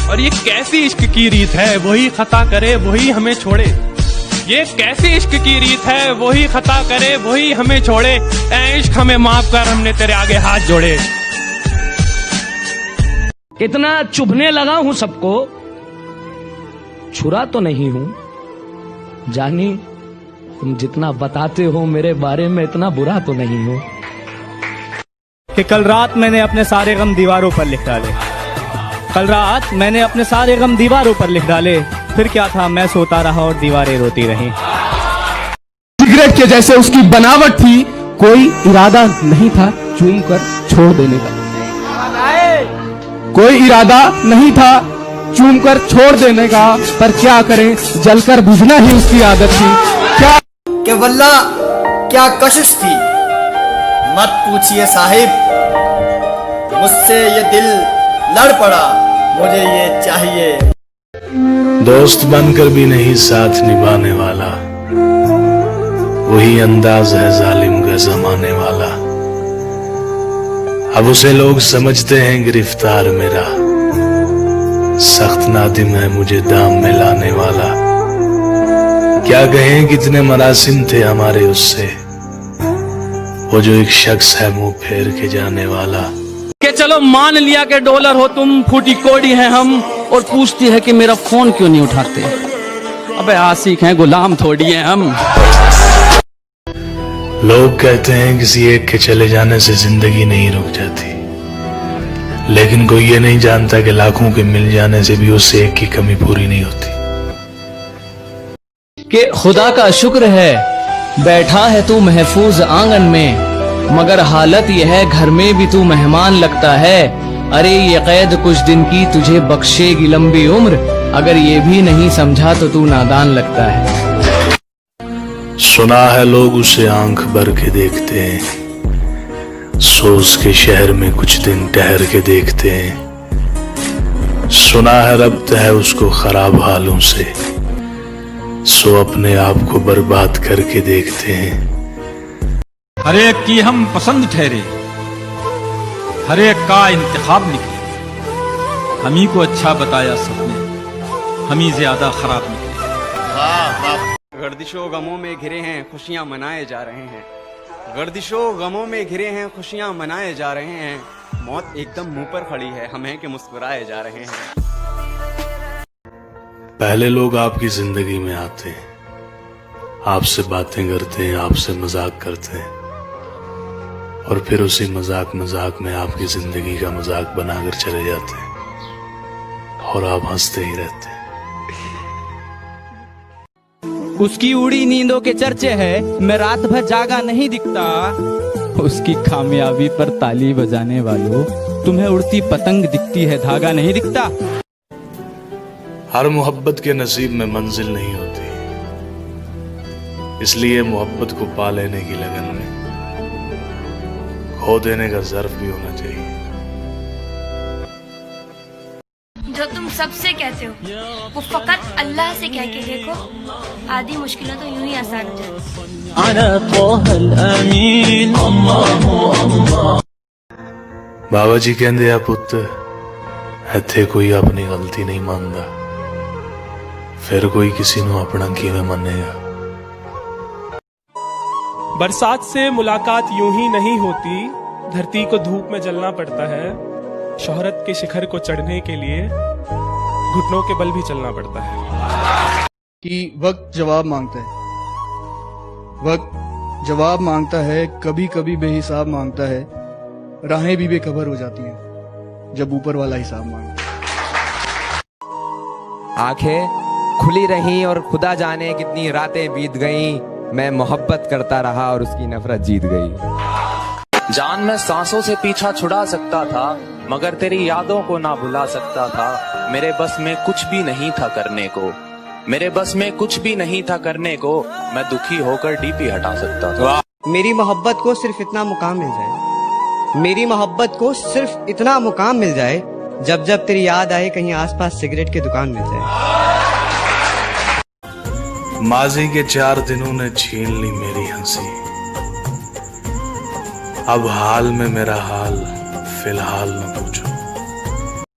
और ये कैसी इश्क की रीत है, वही खता करे वही हमें छोड़े। ये कैसी इश्क की रीत है, वही खता करे वही हमें छोड़े। ऐ इश्क हमें माफ कर, हमने तेरे आगे हाथ जोड़े। इतना चुभने लगा हूं सबको, छुरा तो नहीं हूं। जानी तुम जितना बताते हो मेरे बारे में, इतना बुरा तो नहीं हूं। कि कल रात मैंने अपने सारे गम दीवारों पर लिख डाले। कल रात मैंने अपने सारे गम दीवारों पर लिख डाले। फिर क्या था, मैं सोता रहा और दीवारें रोती रहीं। सिगरेट के जैसे उसकी बनावट थी, कोई इरादा नहीं था चूम कर छोड़ देने का। कोई इरादा नहीं था चूम कर छोड़ देने का, पर क्या करें, जलकर बुझना ही उसकी आदत थी। क्या कि वल्ला क्या कशिश थी, मत पूछिए साहिब, मुझसे ये दिल लड़ पड़ा, मुझे ये चाहिए। दोस्त बनकर भी नहीं साथ निभाने वाला, वही अंदाज है जालिम का जमाने वाला। अब उसे लोग समझते हैं गिरफ्तार मेरा, सख्त नादिम है मुझे दाम में लाने वाला। क्या कहें कितने मरासिम थे हमारे उससे, वो जो एक शख्स है मुंह फेर के जाने वाला। कि चलो मान लिया कि डॉलर हो तुम, फूटी कोड़ी है हम, और पूछती है कि मेरा फोन क्यों नहीं उठाते। अबे आशिक हैं, गुलाम थोड़ी हैं हम। लोग कहते हैं किसी एक के चले जाने से जिंदगी नहीं रुक जाती, लेकिन कोई ये नहीं जानता कि लाखों के मिल जाने से भी उससे एक की कमी पूरी नहीं होती। कि खुदा का शुक्र है बैठा है तू महफूज आंगन में, मगर हालत यह है घर में भी तू मेहमान लगता है। अरे ये कैद कुछ दिन की तुझे बख्शेगी लंबी उम्र, अगर ये भी नहीं समझा तो तू नादान लगता है। सुना है लोग उसे आंख भर के देखते हैं, सोच के शहर में कुछ दिन ठहर के देखते हैं। सुना है रब्त है उसको खराब हालों से, सो अपने आप को बर्बाद करके देखते हैं। हर एक की हम पसंद ठहरे, हर एक का इंतखाब निकले। हम ही को अच्छा बताया सबने, हम ही ज्यादा खराब निकले। गर्दिशों गमों में घिरे हैं, खुशियां मनाए जा रहे हैं। गर्दिशों गमों में घिरे हैं, खुशियां मनाए जा रहे हैं। मौत एकदम मुंह पर खड़ी है, हम हैं कि मुस्कुराए जा रहे हैं। पहले लोग आपकी जिंदगी में आते हैं, आपसे बातें करते हैं, आपसे मजाक करते हैं, और फिर उसी मजाक में आपकी जिंदगी का मजाक बनाकर चले जाते हैं, और आप हंसते ही रहते हैं। उसकी उड़ी नींदों के चर्चे है, मैं रात भर जागा नहीं दिखता। उसकी कामयाबी पर ताली बजाने वालों, तुम्हें उड़ती पतंग दिखती है, धागा नहीं दिखता। हर मोहब्बत के नसीब में मंजिल नहीं होती, इसलिए मोहब्बत को पा लेने की लगन में खो देने का ज़र्फ भी होना चाहिए। जो तुम सबसे कहते हो वो फकत अल्लाह से कह के देखो, आधी मुश्किलें तो यूं ही आसान हो जाती। बाबा जी कहते आ पुत, इत्थे कोई अपनी गलती नहीं मानता, फिर कोई किसी को अपना किवें मनेगा। बरसात से मुलाकात यूं ही नहीं होती, धरती को धूप में जलना पड़ता है। शोहरत के शिखर को चढ़ने के लिए घुटनों के बल भी चलना पड़ता है। कि वक्त जवाब मांगता है, वक्त जवाब मांगता है, कभी कभी बेहिसाब मांगता है। राहें भी बेखबर हो जाती हैं जब ऊपर वाला हिसाब मांगता है। आंखें खुली रहीं और खुदा जाने कितनी रातें बीत गईं, मैं मोहब्बत करता रहा और उसकी नफरत जीत गई। जान मैं सांसों से पीछा छुड़ा सकता था, मगर तेरी यादों को ना भुला सकता था। मेरे बस में कुछ भी नहीं था करने को, मेरे बस में कुछ भी नहीं था करने को, मैं दुखी होकर डीपी हटा सकता था। मेरी मोहब्बत को सिर्फ इतना मुकाम मिल जाए, मेरी मोहब्बत को सिर्फ इतना मुकाम मिल जाए, जब जब तेरी याद आए कहीं आसपास सिगरेट की दुकान मिल जाए। माजी के 4 दिनों ने छीन ली मेरी हंसी, अब हाल में मेरा हाल फिलहाल न पूछो।